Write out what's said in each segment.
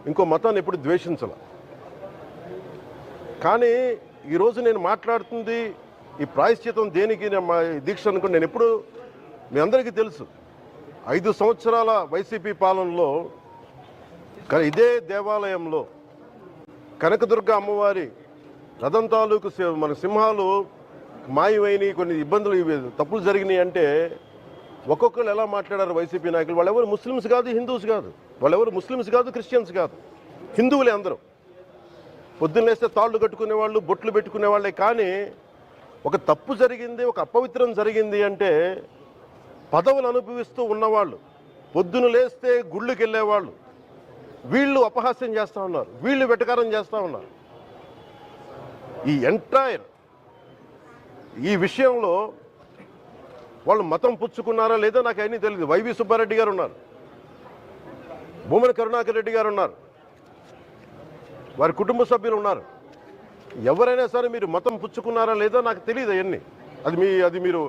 ఇంకో మతాన్ని ఎప్పుడు ద్వేషించాల. కానీ ఈరోజు నేను మాట్లాడుతుంది ఈ ప్రాయశ్చితం దేనికి మా దీక్ష అనుకుని నేను ఎప్పుడు మీ అందరికీ తెలుసు 5 సంవత్సరాల వైసీపీ పాలనలో ఇదే దేవాలయంలో కనకదుర్గ అమ్మవారి రథం తాలూకు మన సింహాలు మాయమైనవి, కొన్ని ఇబ్బందులు తప్పులు జరిగినాయి అంటే ఒక్కొక్కరు ఎలా మాట్లాడారు వైసీపీ నాయకులు. వాళ్ళెవరు ముస్లిమ్స్ కాదు, హిందూస్ కాదు, వాళ్ళెవరు ముస్లిమ్స్ కాదు, క్రిస్టియన్స్ కాదు, హిందువులే అందరూ. పొద్దున్నేస్తే తాళ్ళు కట్టుకునే వాళ్ళు, బొట్లు పెట్టుకునే వాళ్ళే. కానీ ఒక తప్పు జరిగింది, ఒక అపవిత్రం జరిగింది అంటే పదవులు అనుభవిస్తూ ఉన్నవాళ్ళు, పొద్దున లేస్తే గుళ్ళకి వెళ్ళేవాళ్ళు, వీళ్ళు అపహాస్యం చేస్తూ ఉన్నారు, వీళ్ళు వెటకారం చేస్తూ ఉన్నారు. ఈ ఎంటైర్ ఈ విషయంలో వాళ్ళు మతం పుచ్చుకున్నారా లేదా నాకు అన్నీ తెలియదు. వైవి సుబ్బారెడ్డి గారు ఉన్నారు, భూమన కరుణాకర్ రెడ్డి గారు ఉన్నారు, వారి కుటుంబ సభ్యులు ఉన్నారు. ఎవరైనా సరే మీరు మతం పుచ్చుకున్నారా లేదా నాకు తెలియదు. అవన్నీ అది మీరు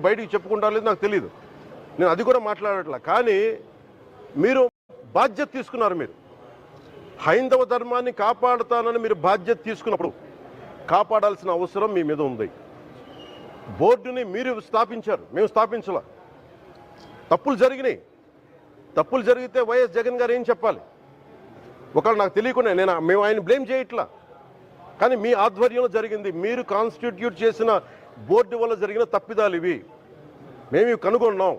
బయటికి చెప్పుకుంటారా లేదు నాకు తెలియదు. నేను అది కూడా మాట్లాడట్లా. కానీ మీరు బాధ్యత తీసుకున్నారు. మీరు హైందవ ధర్మాన్ని కాపాడుతానని మీరు బాధ్యత తీసుకున్నప్పుడు కాపాడాల్సిన అవసరం మీ మీద ఉంది. బోర్డుని మీరు స్థాపించారు, మేము స్థాపించాల. తప్పులు జరిగినాయి. తప్పులు జరిగితే వైఎస్ జగన్ గారు ఏం చెప్పాలి? ఒకవేళ నాకు తెలియకుండా మేము ఆయన బ్లేమ్ చేయట్లా. కానీ మీ ఆధ్వర్యంలో జరిగింది, మీరు కాన్స్టిట్యూట్ చేసిన బోర్డు వల్ల జరిగిన తప్పిదాలు ఇవి, మేము ఇవి కనుగొన్నాం.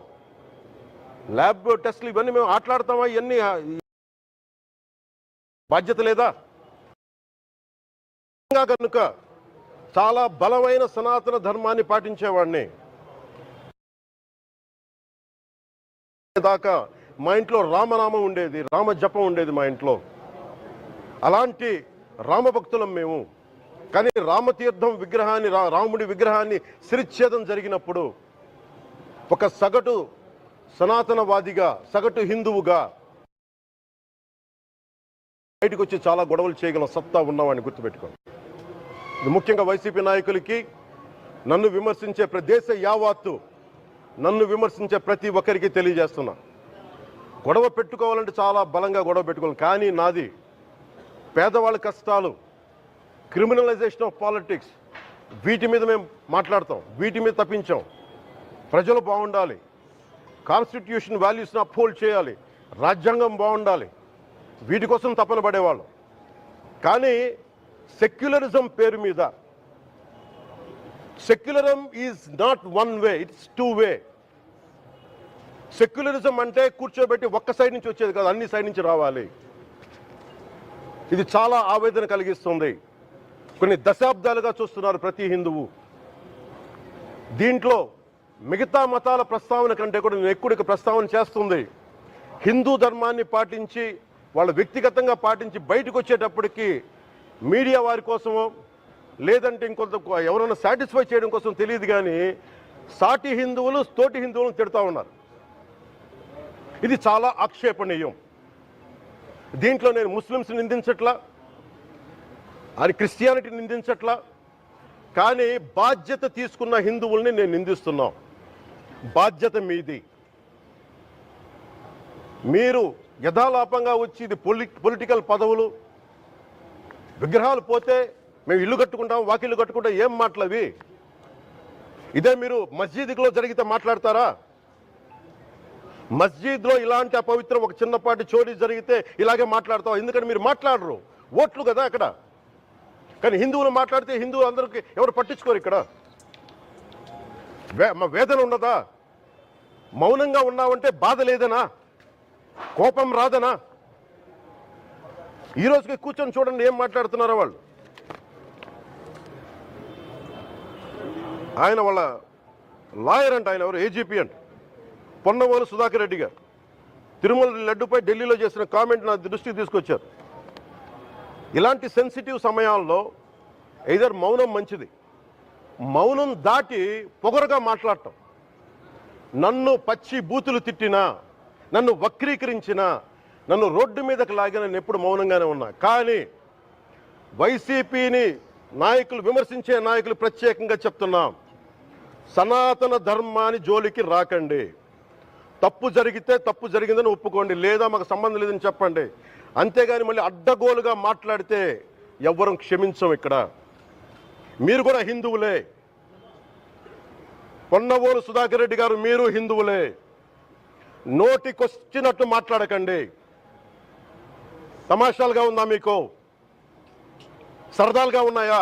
ల్యాబ్ టెస్టులు ఇవన్నీ మేము ఆటలాడతామా? ఇవన్నీ బాధ్యత లేదా? కనుక చాలా బలమైన సనాతన ధర్మాన్ని పాటించేవాడిని. దాకా మా ఇంట్లో రామనామం ఉండేది, రామ జపం ఉండేది మా ఇంట్లో. అలాంటి రామభక్తులం మేము. కానీ రామతీర్థం విగ్రహాన్ని, రాముడి విగ్రహాన్ని శిరచ్ఛేదం జరిగినప్పుడు ఒక సగటు సనాతనవాదిగా, సగటు హిందువుగా బయటకు వచ్చి చాలా గొడవలు చేయగల సత్తా ఉన్నవాడిని గుర్తుపెట్టుకోండి. ఇది ముఖ్యంగా వైసీపీ నాయకులకి, నన్ను విమర్శించే దేశ యావత్తు నన్ను విమర్శించే ప్రతి ఒక్కరికి తెలియజేస్తున్నా. గొడవ పెట్టుకోవాలంటే చాలా బలంగా గొడవ పెట్టుకోవాలి. కానీ నాది పేదవాళ్ళ కష్టాలు, క్రిమినలైజేషన్ ఆఫ్ పాలిటిక్స్, వీటి మీద మేము మాట్లాడతాం, వీటి మీద తప్పించాం. ప్రజలు బాగుండాలి, కాన్స్టిట్యూషన్ వాల్యూస్ని అప్హోల్డ్ చేయాలి, రాజ్యాంగం బాగుండాలి, వీటి కోసం తపన పడేవాళ్ళం. కానీ సెక్యులరిజం పేరు మీద, secularism is not one way, it's two way. Secularism అంటే కూర్చోబెట్టి ఒక్క సైడ్ నుంచి వచ్చేది కాదు, అన్ని సైడ్ నుంచి రావాలి. ఇది చాలా ఆవేదన కలిగిస్తుంది. కొన్ని దశాబ్దాలుగా చూస్తున్నారు ప్రతి హిందువు. దీంట్లో మిగతా మతాల ప్రస్తావన కంటే కూడా నేను ఎక్కువ ప్రస్తావన చేస్తుంది హిందూ ధర్మాన్ని పాటించి, వాళ్ళు వ్యక్తిగతంగా పాటించి బయటకు వచ్చేటప్పటికి మీడియా వారి కోసమో లేదంటే ఇంకొంత ఎవరైనా సాటిస్ఫై చేయడం కోసం తెలియదు, కానీ సాటి హిందువులు తోటి హిందువులను తిడతా ఉన్నారు. ఇది చాలా ఆక్షేపణీయం. దీంట్లో నేను ముస్లిమ్స్ నిందించట్లా, అది క్రిస్టియానిటీ నిందించట్లా, కానీ బాధ్యత తీసుకున్న హిందువుల్ని నేను నిందిస్తున్నాం. బాధ్యత మీది. మీరు యథాలాపంగా వచ్చి ఇది పొలిటికల్ పదవులు, విగ్రహాలు పోతే మేము ఇల్లు కట్టుకుంటాం, వాకిళ్ళు కట్టుకుంటాం, ఏం మాటలవి? ఇదే మీరు మస్జిద్లో జరిగితే మాట్లాడతారా? మస్జిద్లో ఇలాంటి అపవిత్రం ఒక చిన్నపాటి చోరీ జరిగితే ఇలాగే మాట్లాడతాం. ఎందుకంటే మీరు మాట్లాడరు, ఓట్లు కదా అక్కడ. కానీ హిందువులు మాట్లాడితే హిందువులు అందరికీ ఎవరు పట్టించుకోరు. ఇక్కడ మా వేదన ఉండదా? మౌనంగా ఉన్నామంటే బాధ లేదనా? కోపం రాదనా? ఈ రోజుకి కూర్చొని చూడండి ఏం మాట్లాడుతున్నారో వాళ్ళు. ఆయన వాళ్ళ లాయర్ అంట, ఆయన ఎవరు ఏజీపీ అంట, పొన్నవోలు సుధాకర్ రెడ్డి గారు తిరుమల లడ్డుపై ఢిల్లీలో చేసిన కామెంట్ నా దృష్టికి తీసుకొచ్చారు. ఇలాంటి సెన్సిటివ్ సమయాల్లో ఎయిదర్ మౌనం మంచిది, మౌనం దాటి పొగరుగా మాట్లాడటం, నన్ను పచ్చి బూతులు తిట్టినా, నన్ను వక్రీకరించినా, నన్ను రోడ్డు మీదకి లాగిన నేను ఎప్పుడు మౌనంగానే ఉన్నా. కానీ వైసీపీని నాయకులు, విమర్శించే నాయకులు ప్రత్యేకంగా చెప్తున్నాం, సనాతన ధర్మాన్ని జోలికి రాకండి. తప్పు జరిగితే తప్పు జరిగిందని ఒప్పుకోండి, లేదా మాకు సంబంధం లేదని చెప్పండి. అంతేగాని మళ్ళీ అడ్డగోలుగా మాట్లాడితే ఎవ్వరం క్షమించం. ఇక్కడ మీరు కూడా హిందువులే. పొన్నవోలు సుధాకర్ రెడ్డి గారు మీరు హిందువులే. నోటికొచ్చినట్టు మాట్లాడకండి. తమాషాలుగా ఉందా మీకు? సరదాలుగా ఉన్నాయా?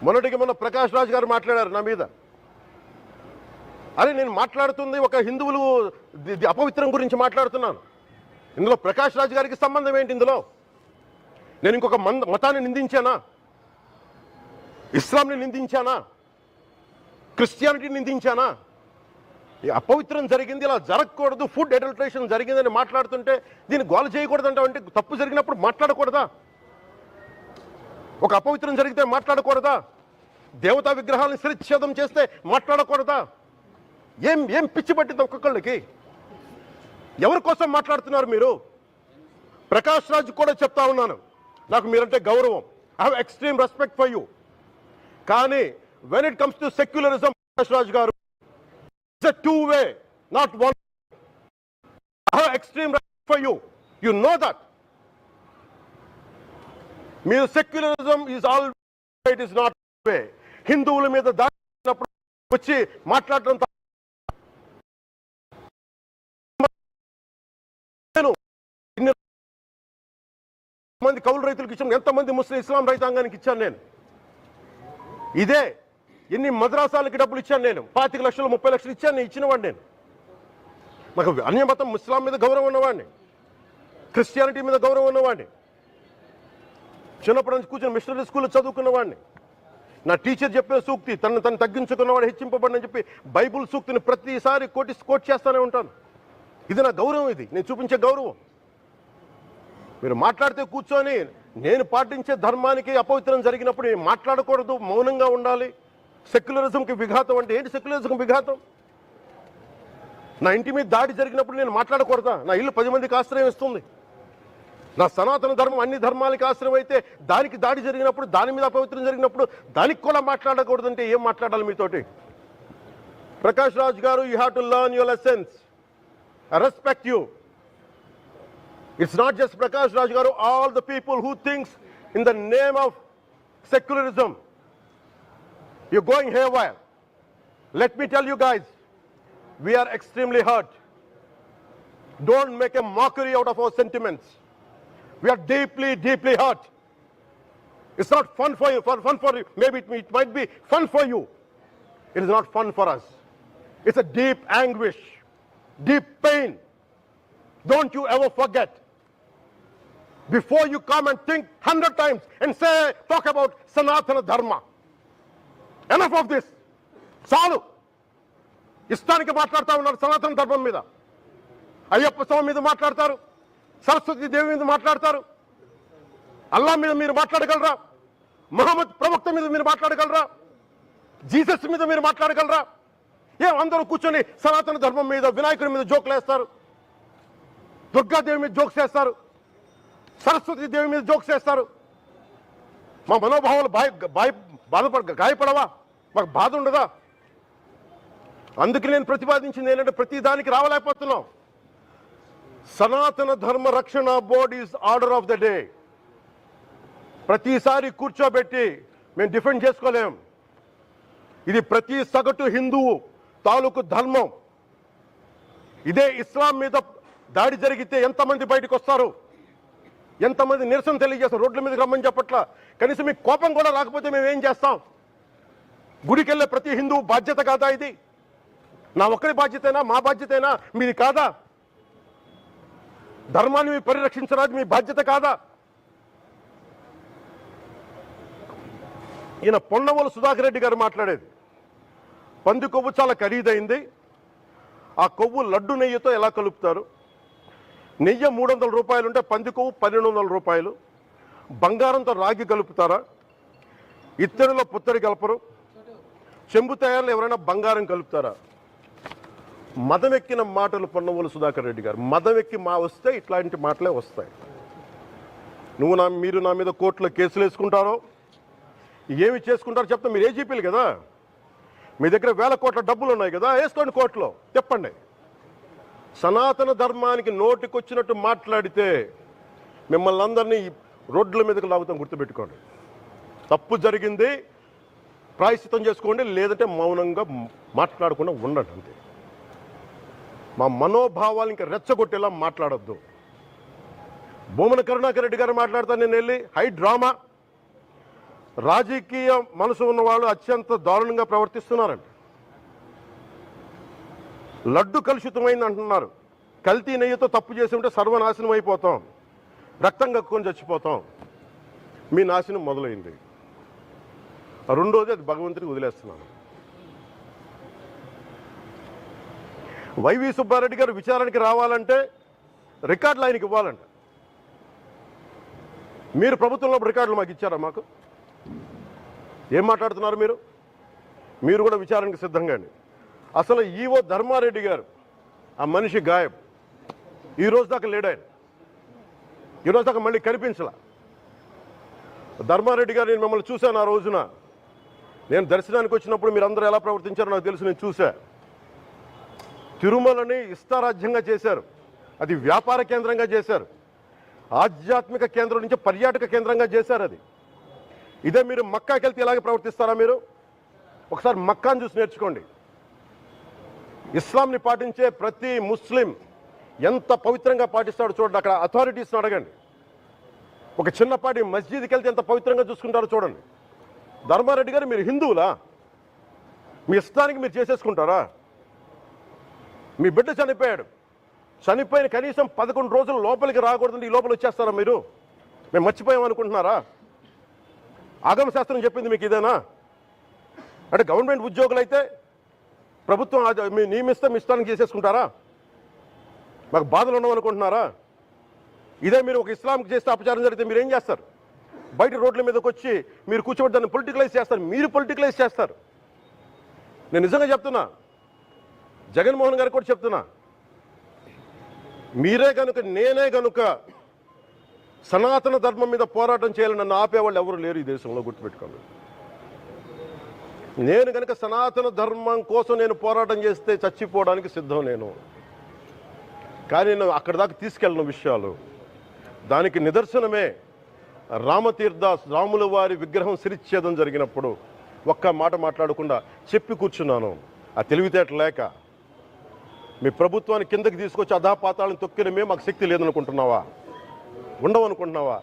మొన్న ప్రకాష్ రాజ్ గారు మాట్లాడారు నా మీద. అరే నేను మాట్లాడుతుంది ఒక హిందువులు అపవిత్రం గురించి మాట్లాడుతున్నాను. ఇందులో ప్రకాష్ రాజ్ గారికి సంబంధం ఏంటి? ఇందులో నేను ఇంకొక మతాన్ని నిందించానా? ఇస్లాంని నిందించానా? క్రిస్టియానిటీని నిందించానా? ఈ అపవిత్రం జరిగింది, ఇలా జరగకూడదు, ఫుడ్ అడల్టరేషన్ జరిగిందని మాట్లాడుతుంటే దీన్ని గోల చేయకూడదంటే అంటే తప్పు జరిగినప్పుడు మాట్లాడకూడదా? ఒక అపవిత్రం జరిగితే మాట్లాడకూడదా? దేవతా విగ్రహాలను శిరచ్ఛేదం చేస్తే మాట్లాడకూడదా? ఏం పిచ్చి పట్టింది ఒక్కొక్కళ్ళకి? ఎవరి కోసం మాట్లాడుతున్నారు మీరు? ప్రకాష్ రాజ్ కూడా చెప్తా ఉన్నాను, నాకు మీరంటే గౌరవం. I have extreme respect for you. కానీ when it comes to secularism, Prakash Raj garu, it's a two way, not one. I have extreme respect for you. You know that. మీరు secularism is all it is not way. హిందువుల మీద దాడినప్పుడు వచ్చి మాట్లాడటం మంది కౌలు రైతులకు ఇచ్చాను, ఎంతమంది ముస్లిం ఇస్లాం రైతాంగానికి ఇచ్చాను నేను. ఇదే ఎన్ని మద్రాసాలకి డబ్బులు ఇచ్చాను నేను. 25 లక్షలు 30 లక్షలు ఇచ్చాను. నేను ఇచ్చినవాడిని. నేను నాకు అన్యమతం ఇస్లాం మీద గౌరవం ఉన్నవాడిని, క్రిస్టియానిటీ మీద గౌరవం ఉన్నవాడిని. చిన్నప్పటి నుంచి కూర్చొని మిషనరీ స్కూల్లో చదువుకున్నవాడిని. నా టీచర్ చెప్పే సూక్తి, తను తగ్గించుకున్నవాడు హెచ్చింపబడిని చెప్పి బైబుల్ సూక్తిని ప్రతిసారి కోట్ చేస్తూనే ఉంటాను. ఇది నా గౌరవం. ఇది నేను చూపించే గౌరవం. మీరు మాట్లాడితే కూర్చొని నేను పాటించే ధర్మానికి అపవిత్రం జరిగినప్పుడు నేను మాట్లాడకూడదు, మౌనంగా ఉండాలి. సెక్యులరిజంకి విఘాతం అంటే ఏంటి? సెక్యులరిజంకి విఘాతం నా ఇంటి మీద దాడి జరిగినప్పుడు నేను మాట్లాడకూడదా? నా ఇల్లు 10 మందికి ఆశ్రయం ఇస్తుంది. నా సనాతన ధర్మం అన్ని ధర్మాలకి ఆశ్రయం అయితే దానికి దాడి జరిగినప్పుడు, దాని మీద అపవిత్రం జరిగినప్పుడు దానికి కూడా మాట్లాడకూడదంటే ఏం మాట్లాడాలి మీతోటి? ప్రకాష్ రాజ్ గారు, you have to learn your lessons. I respect you. It's not just Prakash Raj Garu, all the people who thinks in the name of secularism, you're going haywire. Let me tell you guys, we are extremely hurt. Don't make a mockery out of our sentiments. We are deeply, deeply hurt. It's not fun for you, maybe it might be fun for you. It is not fun for us. It's a deep anguish, deep pain. Don't you ever forget. Before you come and think 100 times and talk about Sanatana Dharma. Enough of this. చాలు. ఇష్టానికి మాట్లాడుతూ ఉన్నారు సనాతన ధర్మం మీద. అయ్యప్ప స్వామి మీద మాట్లాడతారు, సరస్వతి దేవి మీద మాట్లాడతారు. అల్లా మీద మీరు మాట్లాడగలరా? మహమ్మద్ ప్రవక్త మీద మీరు మాట్లాడగలరా? జీసస్ మీద మీరు మాట్లాడగలరా? అందరూ కూర్చొని సనాతన ధర్మం మీద, వినాయకుడి మీద జోకులు వేస్తారు, దుర్గాదేవి మీద జోక్స్ వేస్తారు, సరస్వతి దేవి మీద జోక్స్ వేస్తారు. మా మనోభావాలు గాయపడవా? మాకు బాధ ఉండదా? అందుకే నేను ప్రతిపాదించింది ఏంటంటే ప్రతి దానికి రావలేకపోతున్నాం. సనాతన ధర్మ రక్షణ board is order of the day. ప్రతిసారి కూర్చోబెట్టి మేము డిఫెండ్ చేసుకోలేం. ఇది ప్రతి సగటు హిందువు తాలూకు ధర్మం. ఇదే ఇస్లాం మీద దాడి జరిగితే ఎంతమంది బయటకు వస్తారు? ఎంతమంది నిరసన తెలియజేస్తారు? రోడ్ల మీదకి రమ్మని చెప్పట్లా. కనీసం మీకు కోపం కూడా రాకపోతే మేము ఏం చేస్తాం? గుడికి వెళ్ళే ప్రతి హిందువు బాధ్యత కాదా ఇది? నా ఒక్కరి బాధ్యతైనా, మా బాధ్యతైనా, మీది కాదా? ధర్మాన్ని మీరు పరిరక్షించరాదు, మీ బాధ్యత కాదా? ఈయన పొన్నవోలు సుధాకర్ రెడ్డి గారు మాట్లాడేది, పంది కొవ్వు చాలా ఖరీదైంది, ఆ కొవ్వు లడ్డు నెయ్యితో ఎలా కలుపుతారు? నెయ్యి 300 రూపాయలు ఉంటే పంది కొవ్వు 1200 రూపాయలు. బంగారంతో రాగి కలుపుతారా? ఇత్తడిలో పుత్తడి కలపరు. చెంబు తయారులో ఎవరైనా బంగారం కలుపుతారా? మదమెక్కిన మాటలు పొన్నవోలు సుధాకర్ రెడ్డి గారు. మదమెక్కి వస్తే ఇట్లాంటి మాటలే వస్తాయి. మీరు నా మీద కోర్టులో కేసులు వేసుకుంటారో ఏమి చేసుకుంటారో చెప్తా. మీరు ఏజీపీలు కదా, మీ దగ్గర వేల కోట్ల డబ్బులు ఉన్నాయి కదా, వేసుకోండి కోర్టులో, చెప్పండి. సనాతన ధర్మానికి నోటికొచ్చినట్టు మాట్లాడితే మిమ్మల్ని అందరినీ రోడ్ల మీదకి లాగుతాం, గుర్తుపెట్టుకోండి. తప్పు జరిగింది, ప్రాయశ్చిత్తం చేసుకోండి, లేదంటే మౌనంగా మాట్లాడకుండా ఉండండి అంతే. మా మనోభావాలు ఇంకా రెచ్చగొట్టేలా మాట్లాడొద్దు. భూమన కరుణాకర్ రెడ్డి గారు మాట్లాడతాను నేను వెళ్ళి హై డ్రామా, రాజకీయ మనసు ఉన్న వాళ్ళు అత్యంత దారుణంగా ప్రవర్తిస్తున్నారండి. లడ్డు కలుషితమైంది అంటున్నారు. కల్తీ నెయ్యితో తప్పు చేసి ఉంటే సర్వనాశనం అయిపోతాం, రక్తం కక్కుని చచ్చిపోతాం. మీ నాశనం మొదలైంది. రెండోది అది భగవంతుడికి వదిలేస్తున్నాను. వైవి సుబ్బారెడ్డి గారు విచారణకి రావాలంటే రికార్డులు ఆయనకి ఇవ్వాలంట. మీరు ప్రభుత్వంలో రికార్డులు మాకు ఇచ్చారా? మాకు ఏం మాట్లాడుతున్నారు మీరు? మీరు కూడా విచారణకు సిద్ధంగా అండి. అసలు ఈవో ధర్మారెడ్డి గారు ఆ మనిషి గాయబ్, ఈరోజు దాకా లేడు ఆయన. ఈరోజు దాకా మళ్ళీ కనిపించలా. ధర్మారెడ్డి గారు నేను మిమ్మల్ని చూశాను. ఆ రోజున నేను దర్శనానికి వచ్చినప్పుడు మీరు అందరూ ఎలా ప్రవర్తించారో నాకు తెలుసు, నేను చూశా. తిరుమలని ఇష్టారాజ్యంగా చేశారు, అది వ్యాపార కేంద్రంగా చేశారు, ఆధ్యాత్మిక కేంద్రం నుంచి పర్యాటక కేంద్రంగా చేశారు. అది ఇదే మీరు మక్కాకి వెళ్తే ఇలాగే ప్రవర్తిస్తారా? మీరు ఒకసారి మక్కాను చూసి నేర్చుకోండి. ఇస్లాంని పాటించే ప్రతి ముస్లిం ఎంత పవిత్రంగా పాటిస్తాడో చూడండి. అక్కడ అథారిటీస్ని అడగండి. ఒక చిన్నపాటి మస్జిద్కి వెళ్తే ఎంత పవిత్రంగా చూసుకుంటారో చూడండి. ధర్మారెడ్డి గారు మీరు హిందువులా? మీ ఇష్టానికి మీరు చేసేసుకుంటారా? మీ బిడ్డ చనిపోయాడు, చనిపోయిన కనీసం 11 రోజులు లోపలికి రాకూడదండి, ఈ లోపల వచ్చేస్తారా మీరు? మేము మర్చిపోయామనుకుంటున్నారా? ఆగమ శాస్త్రం చెప్పింది మీకు ఇదేనా? అంటే గవర్నమెంట్ ఉద్యోగులు అయితే ప్రభుత్వం మీ నియమిస్తే మీ ఇష్టానికి చేసేసుకుంటారా? మాకు బాధలు ఉండవనుకుంటున్నారా? ఇదే మీరు ఒక ఇస్లాంకి చేస్తే అపచారం జరిగితే మీరు ఏం చేస్తారు? బయట రోడ్ల మీదకి వచ్చి మీరు కూర్చోబెట్టి దాన్ని పొలిటికలైజ్ చేస్తారు. మీరు పొలిటికలైజ్ చేస్తారు. నేను నిజంగా చెప్తున్నా, జగన్మోహన్ గారికి కూడా చెప్తున్నా, మీరే కనుక నేనే కనుక సనాతన ధర్మం మీద పోరాటం చేయాలని నన్ను ఆపేవాళ్ళు ఎవరు లేరు ఈ దేశంలో, గుర్తుపెట్టుకోండి. నేను కనుక సనాతన ధర్మం కోసం నేను పోరాటం చేస్తే చచ్చిపోవడానికి సిద్ధం నేను. కానీ నేను అక్కడ దాకా తీసుకెళ్ళిన విషయాలు, దానికి నిదర్శనమే రాముల వారి విగ్రహం శిరిచ్ఛేదం జరిగినప్పుడు ఒక్క మాట మాట్లాడకుండా చెప్పి కూర్చున్నాను. ఆ తెలివితేట లేక మీ ప్రభుత్వాన్ని కిందకి తీసుకొచ్చి అధాపాతాలను తొక్కిన మేము మాకు శక్తి లేదనుకుంటున్నావా? ఉండవనుకుంటున్నావా?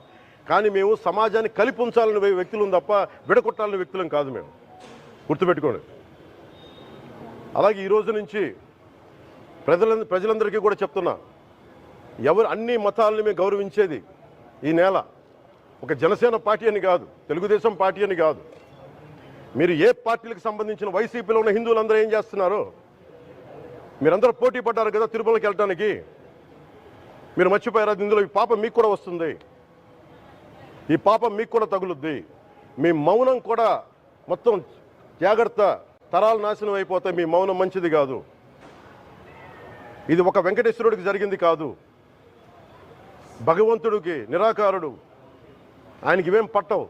కానీ మేము సమాజాన్ని కలిపి ఉంచాలని వ్యక్తులం తప్ప విడగొట్టాలని వ్యక్తులం కాదు మేము, గుర్తుపెట్టుకోండి. అలాగే ఈరోజు నుంచి ప్రజలందరికీ కూడా చెప్తున్నా, ఎవరు అన్ని మతాలని మేము గౌరవించేది ఈ నేల. ఒక జనసేన పార్టీ అని కాదు, తెలుగుదేశం పార్టీ అని కాదు. మీరు ఏ పార్టీలకు సంబంధించిన వైసీపీలో ఉన్న హిందువులందరూ ఏం చేస్తున్నారు? మీరందరూ పోటీ పడ్డారు కదా తిరుమలకి వెళ్ళడానికి. మీరు మర్చిపోయారు, ఇందులో ఈ పాపం మీకు కూడా వస్తుంది, ఈ పాపం మీకు కూడా తగులుద్ది. మీ మౌనం కూడా మొత్తం జాగ్రత్త, తరాలు నాశనం అయిపోతాయి. మీ మౌనం మంచిది కాదు. ఇది ఒక వెంకటేశ్వరుడికి జరిగింది కాదు, భగవంతుడికి, నిరాకారుడు, ఆయనకి ఇవేం పట్టవు.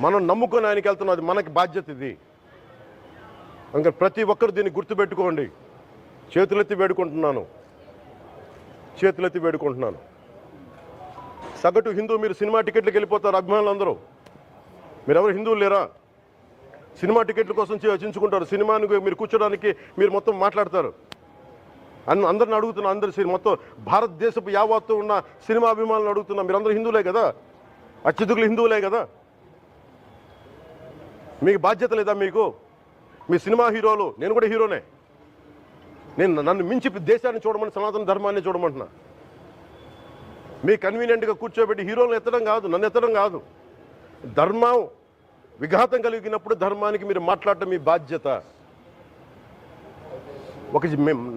మనం నమ్ముకొని ఆయనకి వెళ్తున్నాం, అది మనకి బాధ్యత. ఇది ఇంకా ప్రతి ఒక్కరు దీన్ని గుర్తుపెట్టుకోండి. చేతులెత్తి వేడుకుంటున్నాను, చేతులెత్తి వేడుకుంటున్నాను. సగటు హిందూ మీరు సినిమా టికెట్లకు వెళ్ళిపోతారు, అభిమానులు అందరూ. మీరెవరు హిందువులు లేరా? సినిమా టికెట్ల కోసం చించుకుంటారు. సినిమాని మీరు కూర్చోడానికి మీరు మొత్తం మాట్లాడతారు. అందరిని అడుగుతున్నా, అందరు మొత్తం భారతదేశపు యావత్తు ఉన్న సినిమా అభిమానులను అడుగుతున్నా, మీరందరూ హిందువులే కదా? అత్యధికులు హిందువులే కదా? మీకు బాధ్యత లేదా? మీకు మీ సినిమా హీరోలు, నేను కూడా హీరోనే, నన్ను మించి దేశాన్ని చూడమని, సనాతన ధర్మాన్ని చూడమంటున్నా. మీ కన్వీనియంట్గా కూర్చోబెట్టి హీరోలను ఎత్తడం కాదు, నన్ను ఎత్తడం కాదు. ధర్మం విఘాతం కలిగినప్పుడు ధర్మానికి మీరు మాట్లాడటం మీ బాధ్యత.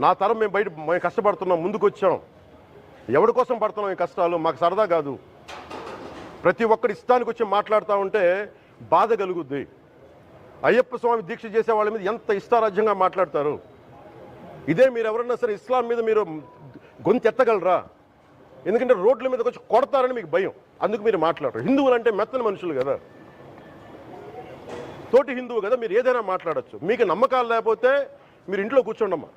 నా తరం మేము కష్టపడుతున్నాం, ముందుకు వచ్చాం. ఎవరి కోసం పడుతున్నాం ఈ కష్టాలు? మాకు సరదా కాదు. ప్రతి ఒక్కరి ఇష్టానికి వచ్చి మాట్లాడుతూ ఉంటే బాధ కలుగుద్ది. అయ్యప్ప స్వామి దీక్ష చేసే వాళ్ళ మీద ఎంత ఇష్టారాజ్యంగా మాట్లాడతారు. ఇదే మీరు ఎవరన్నా సరే ఇస్లాం మీద మీరు గొంతు ఎత్తగలరా? ఎందుకంటే రోడ్ల మీదకి వచ్చి కొడతారని మీకు భయం, అందుకు మీరు మాట్లాడరు. హిందువులు అంటే మెత్తని మనుషులు కదా, తోటి హిందువు కదా, మీరు ఏదైనా మాట్లాడచ్చు. మీకు నమ్మకాలు లేకపోతే మీరు ఇంట్లో కూర్చోండమ్మా.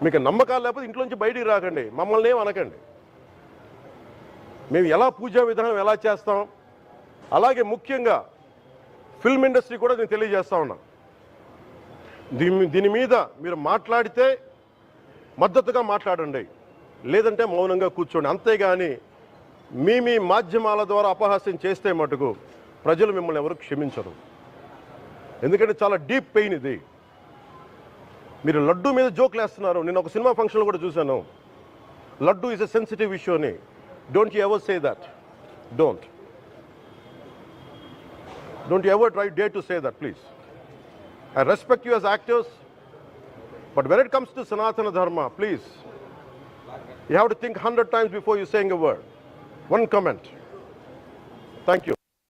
మీకు నమ్మకాలు లేకపోతే ఇంట్లోంచి బయటికి రాకండి, మమ్మల్ని ఏం అనకండి. మేము ఎలా పూజా విధానం ఎలా చేస్తాం, అలాగే ముఖ్యంగా ఫిల్మ్ ఇండస్ట్రీ కూడా నేను తెలియజేస్తా ఉన్నా. దీని మీద మీరు మాట్లాడితే మద్దతుగా మాట్లాడండి, లేదంటే మౌనంగా కూర్చోండి. అంతేగాని మీ మాధ్యమాల ద్వారా అపహాస్యం చేస్తే మటుకు ప్రజలు మిమ్మల్ని ఎవరు క్షమించరు. ఎందుకంటే చాలా డీప్ పెయిన్ ఇది. మీరు లడ్డు మీద జోక్లు వేస్తున్నారు. నేను ఒక సినిమా ఫంక్షన్లో కూడా చూశాను, laddu is a sensitive issue అని. Don't you ever say that. Don't you ever dare to say that, please. I respect you as actors, but when it comes to Sanatana Dharma, please, you have to think 100 times before you saying a word. One comment. Thank you.